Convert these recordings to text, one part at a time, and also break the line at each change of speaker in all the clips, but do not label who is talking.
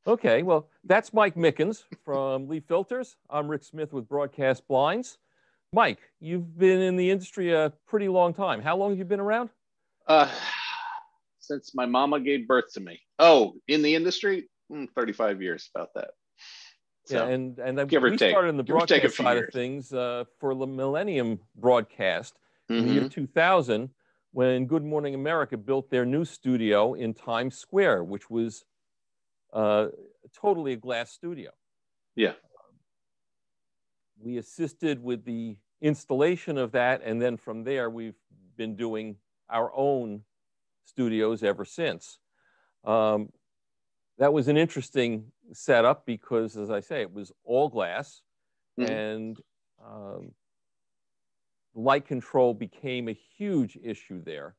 Okay, well, that's Mike Mickens from Lee Filters. I'm Rick Smith with Broadcast Blinds. Mike, you've been in the industry a pretty long time. How long have you been around?
Uh, since my mama gave birth to me. Oh, in the industry, 35 years, about that.
Yeah,
So
and
give or
we
take,
started in the
give or take a
broadcast
few
side of
years.
things for the Millennium broadcast in the year
Mm-hmm.
2000 when Good Morning America built their new studio in Times Square, which was totally a glass studio.
Yeah.
We assisted with the installation of that, and then from there, we've been doing our own studios ever since. Um, that was an interesting setup because, as I say, it was all glass,
Mm-hmm.
and light control became a huge issue there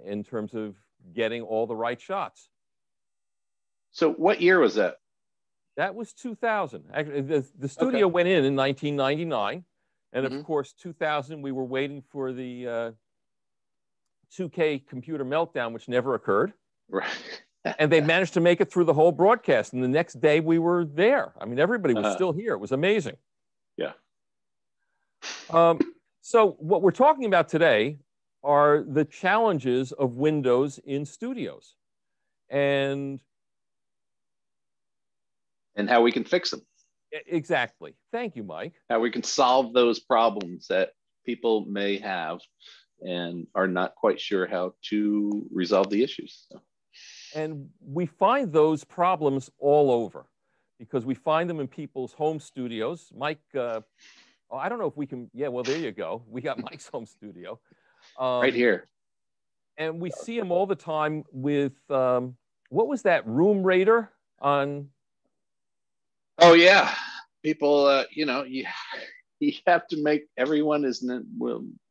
in terms of getting all the right shots.
So what year was that?
That was 2000. Actually, the studio went in 1999. And of course, 2000, we were waiting for the 2K computer meltdown, which never occurred.
Right.
And they managed to make it through the whole broadcast. And the next day we were there. I mean, everybody was still here. It was amazing.
Yeah.
So what we're talking about today are the challenges of Windows in studios. And
how we can fix them.
Exactly. Thank you, Mike.
How we can solve those problems that people may have and are not quite sure how to resolve the issues. So.
And we find those problems all over because we find them in people's home studios. Mike, I don't know if we can, yeah, well, there you go. We got Mike's home studio.
Right here.
And we see him all the time with, what was that, Room Raider on?
Oh, yeah. People, you have to make everyone is in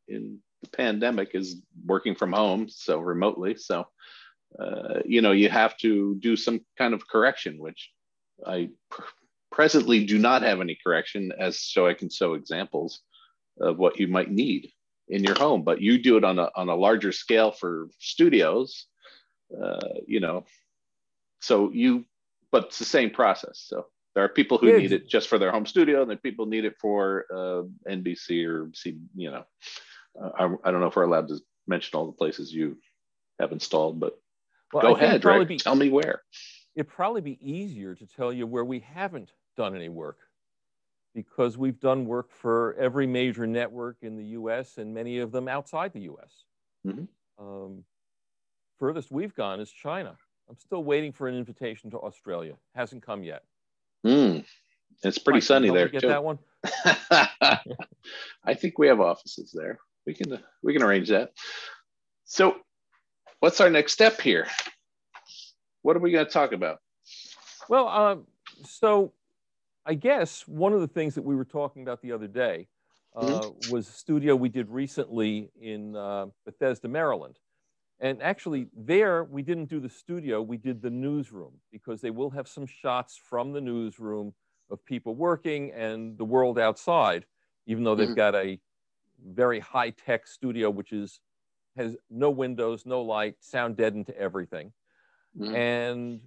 the pandemic is working from home, so remotely. So, you have to do some kind of correction, which I presently do not have any correction so I can show examples of what you might need in your home, but you do it on a larger scale for studios, but it's the same process. So there are people who need it just for their home studio, and then people need it for NBC or I don't know if we're allowed to mention all the places you have installed, but go ahead, Rick. Tell me where.
It'd probably be easier to tell you where we haven't done any work, because we've done work for every major network in the U.S. and many of them outside the U.S.
Mm-hmm.
Furthest we've gone is China. I'm still waiting for an invitation to Australia. Hasn't come yet.
It's pretty sunny there
get
too.
That one?
I think we have offices there. We can arrange that. So, what's our next step here? What are we going to talk about?
Well, so I guess one of the things that we were talking about the other day was a studio we did recently in Bethesda, Maryland. And actually there, we didn't do the studio, we did the newsroom, because they will have some shots from the newsroom of people working and the world outside, even though they've got a very high-tech studio, which has no windows, no light, sound deadened to everything. And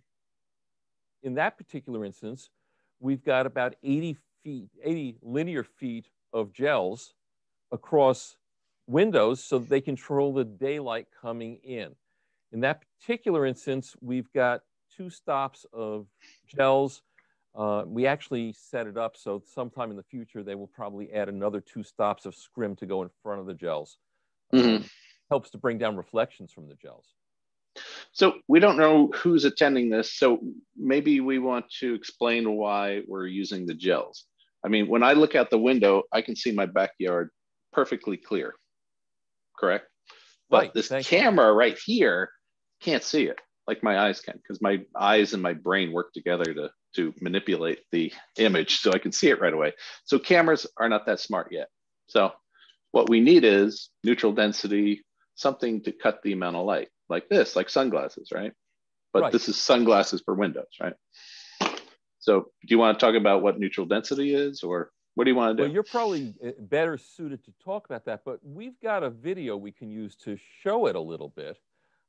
in that particular instance, we've got about 80 linear feet of gels across windows so that they control the daylight coming in. In that particular instance, we've got 2 stops of gels. We actually set it up so sometime in the future, they will probably add another 2 stops of scrim to go in front of the gels. Helps to bring down reflections from the gels.
So we don't know who's attending this, so maybe we want to explain why we're using the gels. I mean, when I look out the window, I can see my backyard perfectly clear, correct? But this camera right here can't see it like my eyes can, because my eyes and my brain work together to manipulate the image so I can see it right away. So cameras are not that smart yet. So what we need is neutral density, something to cut the amount of light, like this, like sunglasses, right? But this is sunglasses for Windows, right? So do you want to talk about what neutral density is, or what do you want to do?
Well, you're probably better suited to talk about that, but we've got a video we can use to show it a little bit.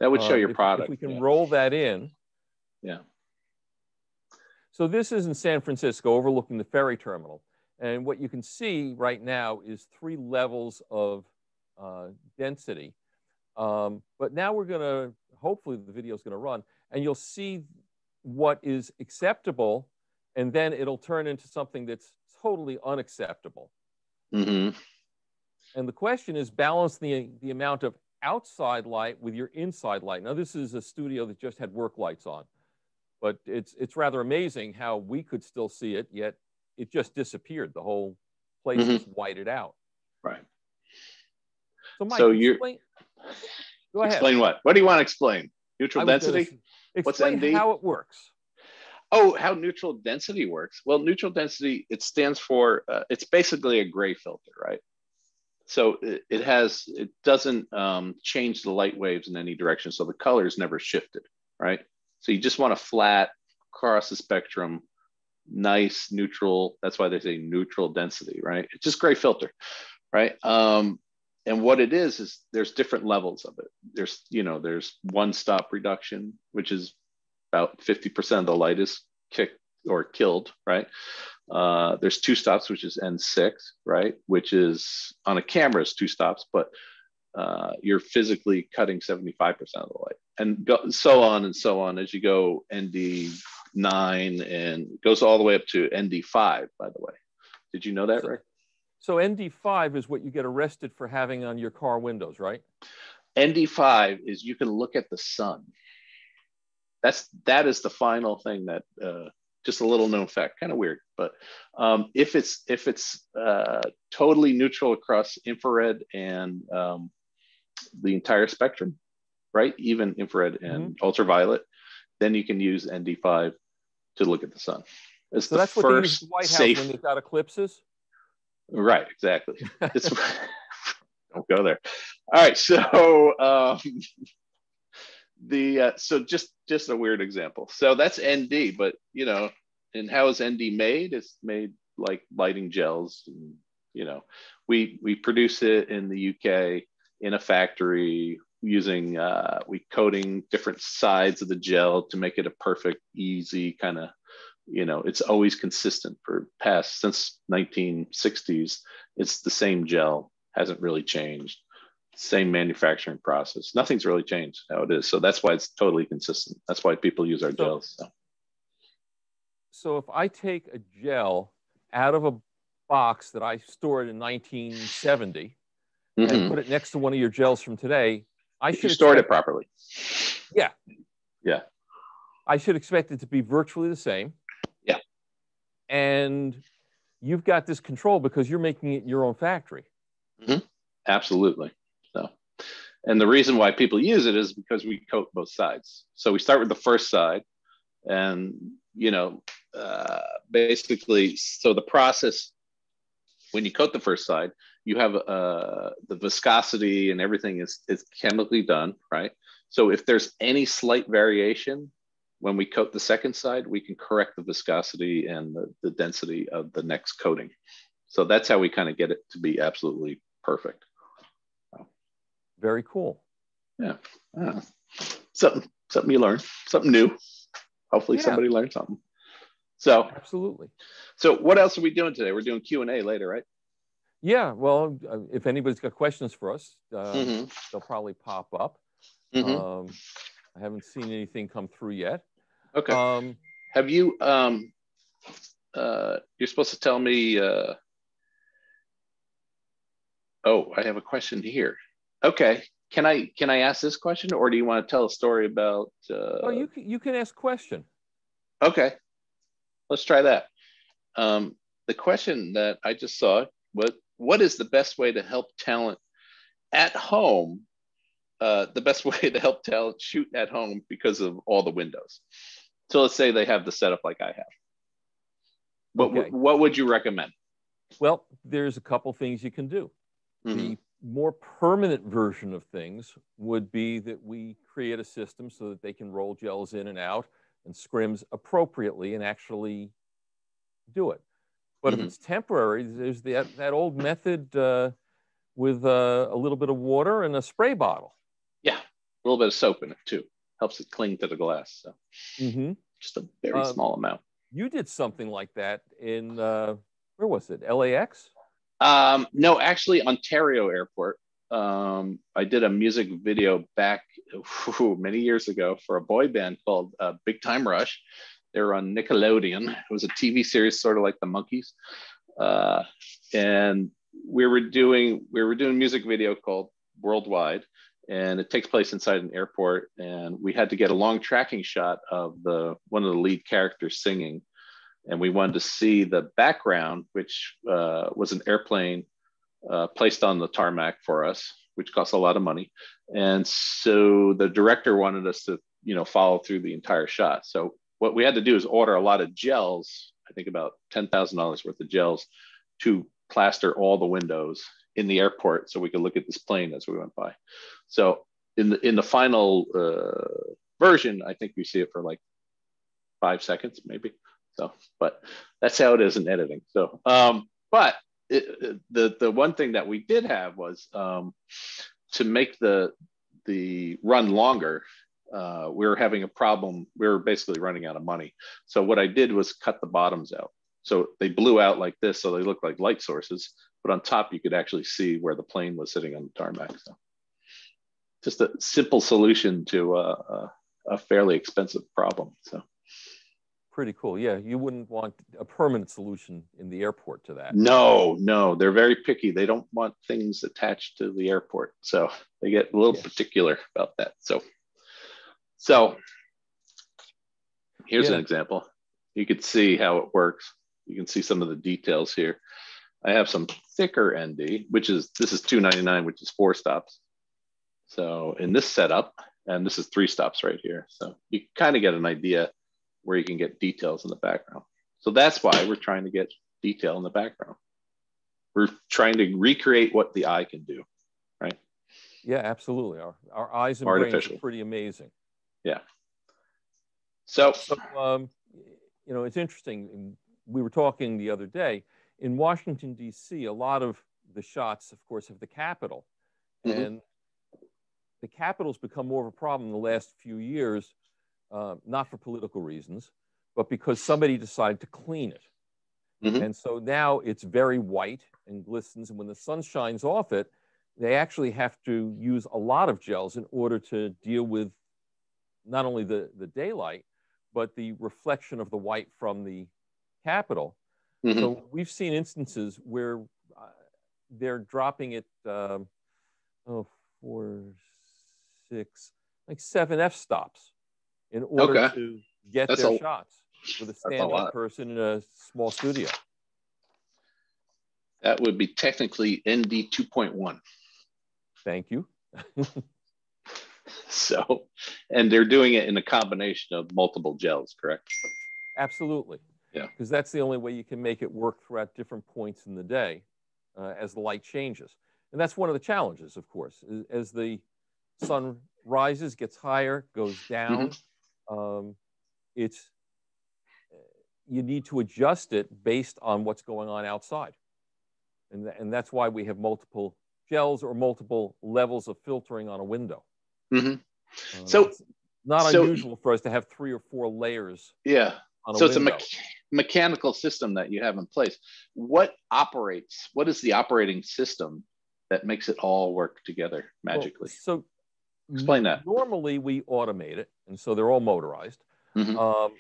That would show your product.
If we can roll that in.
Yeah.
So this is in San Francisco, overlooking the ferry terminal. And what you can see right now is 3 levels of density. But now we're going to, hopefully the video is going to run, and you'll see what is acceptable, and then it'll turn into something that's totally unacceptable.
Mm-hmm.
And the question is balance the amount of outside light with your inside light. Now, this is a studio that just had work lights on, but it's rather amazing how we could still see it, yet it just disappeared. The whole place
Mm-hmm.
just whited out.
Right.
So, Mike,
So
explain. Go ahead.
Explain what? What do you want to explain? Neutral density? What's
Explain
ND?
how it works.
Oh, how neutral density works. Well, neutral density, it stands for, it's basically a gray filter, right? So it doesn't change the light waves in any direction. So the color is never shifted, right? So you just want a flat, across the spectrum, nice, neutral. That's why they say neutral density, right? It's just gray filter, right? And what it is there's different levels of it. There's one-stop reduction, which is about 50% of the light is kicked or killed, right? There's 2 stops, which is N6, right? Which is on a camera is 2 stops, but you're physically cutting 75% of the light, and so on and so on as you go ND9, and it goes all the way up to ND5. By the way, did you know that, Rick?
So ND5 is what you get arrested for having on your car windows, right?
ND5 is you can look at the sun. That is the final thing that just a little known fact, kind of weird, but if it's totally neutral across infrared and the entire spectrum, right? Even infrared and ultraviolet, then you can use ND5 to look at the sun. It's
so
the
that's
first
what they use at the White House when they've got eclipses?
Right, exactly. Don't go there. All right, so so just a weird example. So that's ND, but and how is ND made? It's made like lighting gels. And, we produce it in the UK in a factory using we coating different sides of the gel to make it a perfect, easy kind of. It's always consistent since 1960s. It's the same gel, hasn't really changed. Same manufacturing process. Nothing's really changed how it is. So that's why it's totally consistent. That's why people use our gels.
So if I take a gel out of a box that I stored in 1970 and put it next to one of your gels from today, I should
store it properly.
Yeah.
Yeah.
I should expect it to be virtually the same.
Yeah.
And you've got this control because you're making it your own factory.
Absolutely. So, and the reason why people use it is because we coat both sides. So we start with the first side, and basically, so the process when you coat the first side, you have the viscosity and everything is chemically done, right? So if there's any slight variation, when we coat the second side, we can correct the viscosity and the density of the next coating. So that's how we kind of get it to be absolutely perfect.
Very cool.
Yeah. Something you learn, something new. Hopefully somebody learned something. So
absolutely.
So what else are we doing today? We're doing Q&A later, right?
Yeah. Well, if anybody's got questions for us, they'll probably pop up. I haven't seen anything come through yet.
Okay. Have you, you're supposed to tell me, oh, I have a question here. Okay. Can I ask this question, or do you want to tell a story about?
Oh, you can ask a question.
Okay. Let's try that. The question that I just saw, what is the best way to help talent at home? The best way to help talent shoot at home because of all the windows. So let's say they have the setup like I have. What would you recommend?
Well, there's a couple things you can do. The more permanent version of things would be that we create a system so that they can roll gels in and out and scrims appropriately and actually do it. But if it's temporary, there's that old method with a little bit of water and a spray bottle.
Yeah, a little bit of soap in it too. Helps it cling to the glass. So just a very small amount.
You did something like that in, where was it? LAX?
No, actually, Ontario Airport. I did a music video back many years ago for a boy band called Big Time Rush. They were on Nickelodeon. It was a TV series, sort of like the Monkees. And we were doing a music video called Worldwide, and it takes place inside an airport. And we had to get a long tracking shot of one of the lead characters singing, and we wanted to see the background, which was an airplane placed on the tarmac for us, which costs a lot of money. And so the director wanted us to, follow through the entire shot. So what we had to do is order a lot of gels, I think about $10,000 worth of gels, to plaster all the windows in the airport so we could look at this plane as we went by. So in the final version, I think we see it for like 5 seconds, maybe. So, but that's how it is in editing. So, but the one thing that we did have was to make the run longer. We were having a problem. We were basically running out of money. So what I did was cut the bottoms out. So they blew out like this, so they look like light sources. But on top, you could actually see where the plane was sitting on the tarmac. So just a simple solution to a fairly expensive problem. So.
Pretty cool. Yeah, you wouldn't want a permanent solution in the airport to that.
No, they're very picky. They don't want things attached to the airport, so they get a little particular about that. So here's an example. You could see how it works. You can see some of the details here. I have some thicker ND, this is 299, which is 4 stops. So in this setup, and this is 3 stops right here. So you kind of get an idea where you can get details in the background. So that's why we're trying to get detail in the background. We're trying to recreate what the eye can do, right?
Yeah, absolutely. Our eyes and brains are pretty amazing.
Yeah. So
it's interesting. We were talking the other day, in Washington, D.C., a lot of the shots, of course, of the Capitol. Mm-hmm. And the Capitol's become more of a problem in the last few years, not for political reasons, but because somebody decided to clean it. Mm-hmm. And so now it's very white and glistens. And when the sun shines off it, they actually have to use a lot of gels in order to deal with not only the daylight, but the reflection of the white from the Capitol. Mm-hmm. So we've seen instances where they're dropping it, 4, 6, like 7 f-stops in order to get their shots with a stand-up person in a small studio.
That would be technically ND 2.1.
Thank you.
So, and they're doing it in a combination of multiple gels, correct?
Absolutely.
Yeah.
Because that's the only way you can make it work throughout different points in the day as the light changes. And that's one of the challenges, of course. As the sun rises, gets higher, goes down, mm-hmm. You need to adjust it based on what's going on outside. And that's why we have multiple gels or multiple levels of filtering on a window.
Mm-hmm. So
it's not unusual for us to have 3 or 4 layers.
Yeah.
On a
so
window.
It's a mechanical system that you have in place. What is the operating system that makes it all work together magically?
Well, so
explain that.
Normally we automate it, and so they're all motorized.
Mm-hmm.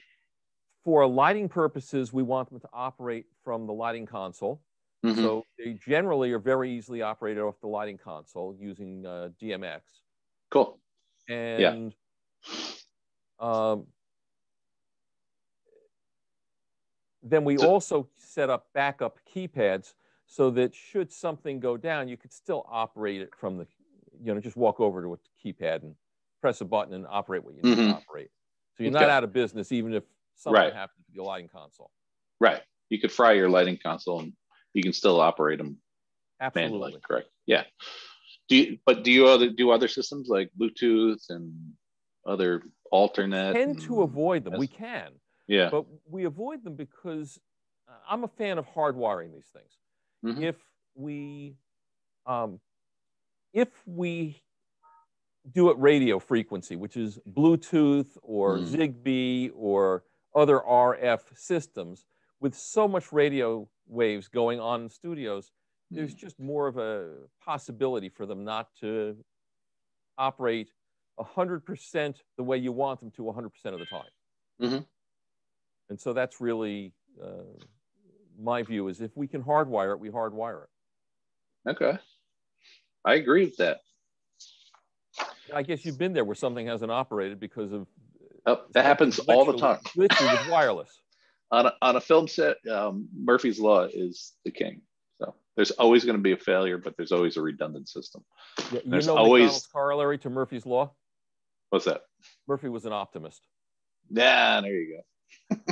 For lighting purposes, we want them to operate from the lighting console. Mm-hmm. So they generally are very easily operated off the lighting console using DMX.
Cool.
And then we also set up backup keypads so that should something go down, you could still operate it from the, just walk over to a keypad and press a button and operate what you need to operate. So you're not out of business even if something happens to the lighting console.
Right. You could fry your lighting console and you can still operate them
manually.
Correct. Yeah. Do you do other systems like Bluetooth and other alternate?
We tend to avoid them. We can.
Yeah.
But we avoid them because I'm a fan of hardwiring these things. Mm-hmm. If we do it radio frequency, which is Bluetooth or Zigbee or other RF systems. With so much radio waves going on in studios, there's just more of a possibility for them not to operate 100% the way you want them to 100% of the time.
Mm-hmm.
And so that's really my view, is if we can hardwire it, we hardwire it.
Okay. I agree with that.
I guess you've been there where something hasn't operated because of...
that happens all the time.
Literally with wireless.
On a film set, Murphy's Law is the king. So there's always going to be a failure, but there's always a redundant system.
Yeah,
there's
always... McDonald's corollary to Murphy's Law?
What's that?
Murphy was an optimist.
Yeah, there you go.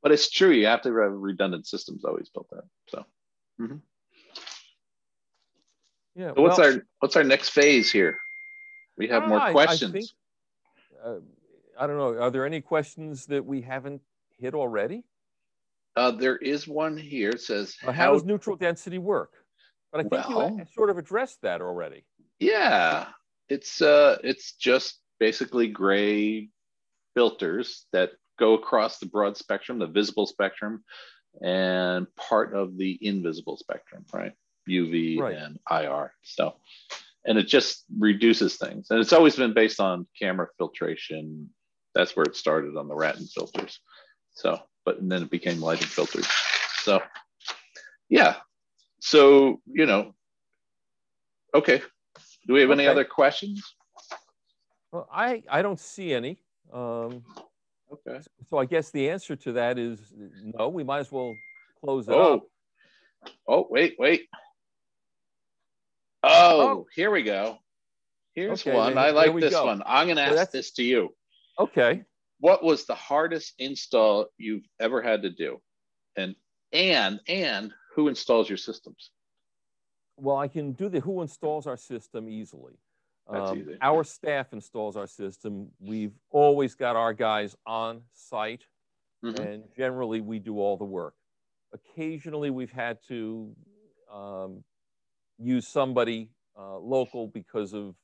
But it's true. You have to have redundant systems always built in. So, mm-hmm.
Yeah.
So what's our next phase here? We have more questions.
I think, I don't know. Are there any questions that we haven't hit already?
There is one here. It says,
how does neutral density work? But I think you sort of addressed that already.
Yeah, it's just basically gray filters that go across the broad spectrum, the visible spectrum, and part of the invisible spectrum, right? UV and IR. So, and it just reduces things. And it's always been based on camera filtration. That's where it started, on the Ratten filters. So, but then it became lighting filters. So, yeah. So, okay. Do we have any other questions?
Well, I don't see any.
Okay.
So I guess the answer to that is no. We might as well close it up.
Oh, wait. Oh, here we go. Here's one. I like this one. I'm going to ask this to you.
Okay.
What was the hardest install you've ever had to do? And who installs your systems?
Well, I can do the who installs our system easily.
That's easy.
Our staff installs our system. We've always got our guys on site, mm-hmm. and generally we do all the work. Occasionally we've had to use somebody local because of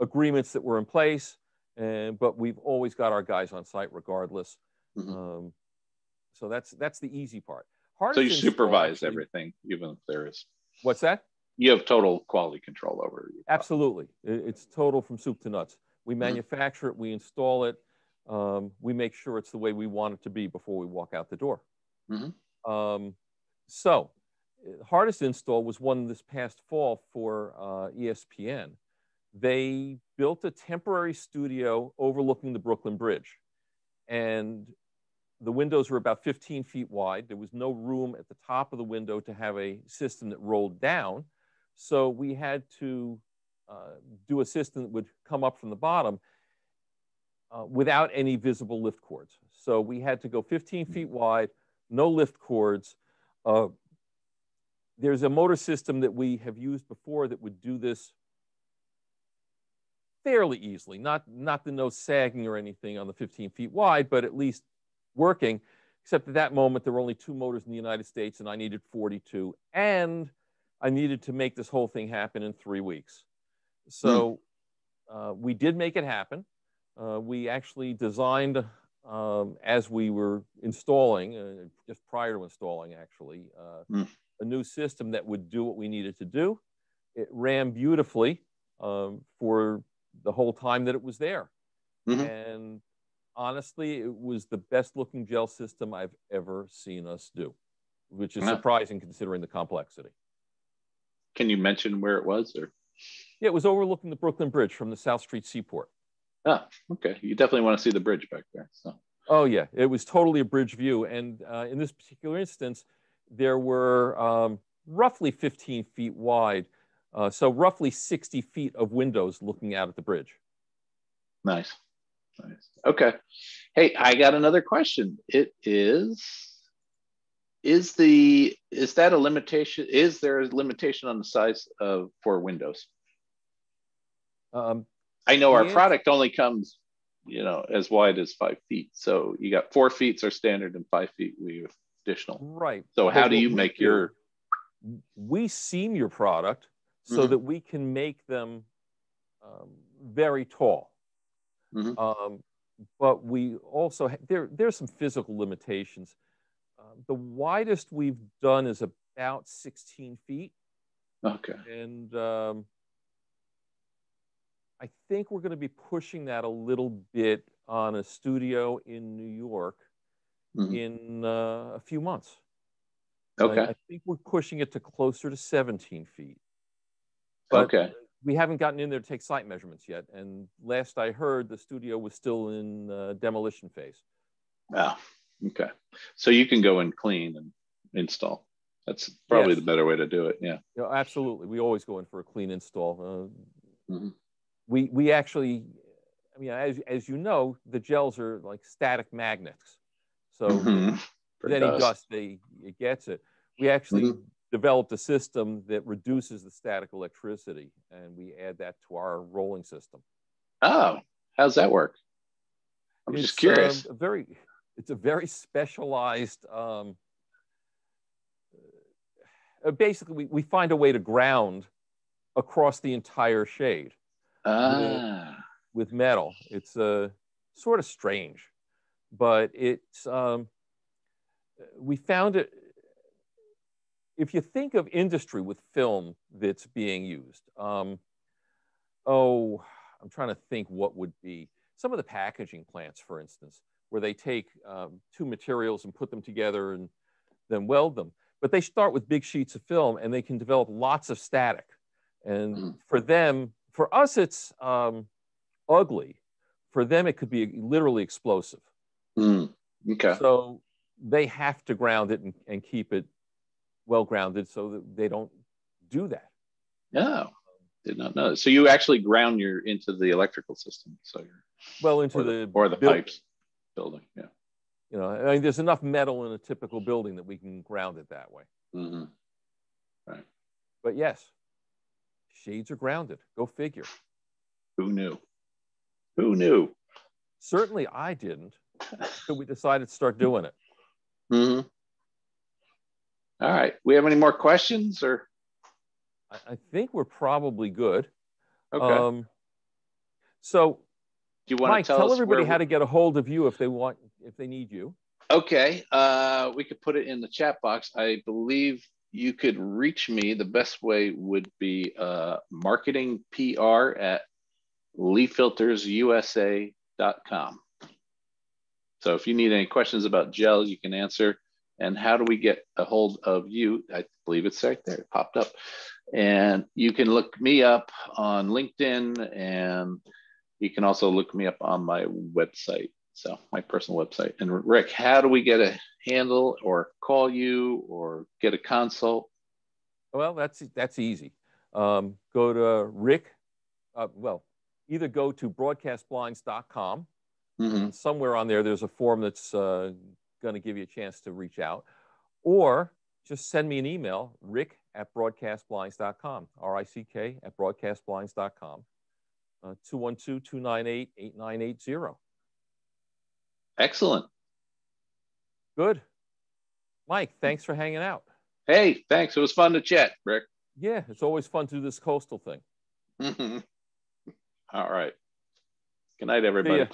agreements that were in place, but we've always got our guys on site regardless. Mm-hmm. So that's the easy part.
So you supervise everything, even if there is.
What's that?
You have total quality control over it.
Absolutely. It's total from soup to nuts. We manufacture it, we install it, we make sure it's the way we want it to be before we walk out the door. Mm-hmm. So hardest install was one this past fall for ESPN. They built a temporary studio overlooking the Brooklyn Bridge. And the windows were about 15 feet wide. There was no room at the top of the window to have a system that rolled down. So we had to do a system that would come up from the bottom without any visible lift cords. So we had to go 15 feet wide, no lift cords. There's a motor system that we have used before that would do this fairly easily, not the no sagging or anything on the 15 feet wide, but at least working, except at that moment there were only 2 motors in the United States and I needed 42, and I needed to make this whole thing happen in 3 weeks. So we did make it happen. We actually designed, as we were installing, just prior to installing actually, a new system that would do what we needed to do. It ran beautifully for the whole time that it was there. Mm-hmm. And honestly, it was the best looking gel system I've ever seen us do, which is surprising considering the complexity.
Can you mention where it was? Or?
Yeah, it was overlooking the Brooklyn Bridge from the South Street Seaport.
Ah, okay. You definitely want to see the bridge back there. So.
Oh, yeah. It was totally a bridge view. And in this particular instance, there were roughly 15 feet wide, so roughly 60 feet of windows looking out at the bridge. Nice.
Okay. Hey, I got another question. It is that a limitation? Is there a limitation on the size for windows? I know our product only comes, as wide as 5 feet. So you got 4 feet are standard and 5 feet we have additional.
Right.
So how do you make your?
We seam your product so that we can make them very tall. Mm-hmm. but we also there's some physical limitations. The widest we've done is about 16 feet,
Okay.
and I think we're going to be pushing that a little bit on a studio in New York in a few months.
Okay.
I think we're pushing it to closer to 17 feet. But
okay.
we haven't gotten in there to take site measurements yet. And last I heard, the studio was still in demolition phase.
Oh, okay. So you can go and clean and install. That's probably the better way to do it. Yeah.
Absolutely. We always go in for a clean install. We actually, I mean, as you know, the gels are like static magnets. So any dust, it gets it. We actually developed a system that reduces the static electricity, and we add that to our rolling system.
Oh, how's that work? I'm just curious.
It's a very specialized. Basically, we find a way to ground across the entire shade with metal. It's sort of strange, but it's we found it. If you think of industry with film that's being used, I'm trying to think what would be some of the packaging plants, for instance, where they take two materials and put them together and then weld them. But they start with big sheets of film and they can develop lots of static. And for us, it's ugly. For them, it could be literally explosive.
Okay.
So they have to ground it and keep it well grounded so that they don't do that.
No, did not know. So you actually ground into the electrical system. So you're
into
the pipes building. Yeah.
You know, I mean, there's enough metal in a typical building that we can ground it that way.
Right.
But yes, shades are grounded. Go figure.
Who knew? Who knew?
Certainly I didn't. So we decided to start doing it.
All right. We have any more questions or?
I think we're probably good.
Okay.
So
do you want
Mike,
to
tell everybody how to get a hold of you if they need you.
Okay. We could put it in the chat box. I believe you could reach me. The best way would be marketing PR at leaffiltersusa.com. So if you need any questions about gels, you can answer. And how do we get a hold of you? I believe it's right there. It popped up. And you can look me up on LinkedIn, and you can also look me up on my website. So my personal website. And Rick, how do we get a handle or call you or get a consult?
Well, that's easy. Go to Rick. Either go to broadcastblinds.com. And somewhere on there's a form that's going to give you a chance to reach out, or just send me an email, rick@broadcastblinds.com, RICK@broadcastblinds.com, 212-298-8980.
Excellent.
Good. Mike, thanks for hanging out.
Hey, thanks. It was fun to chat, Rick.
Yeah, it's always fun to do this coastal thing.
All right. Good night, everybody.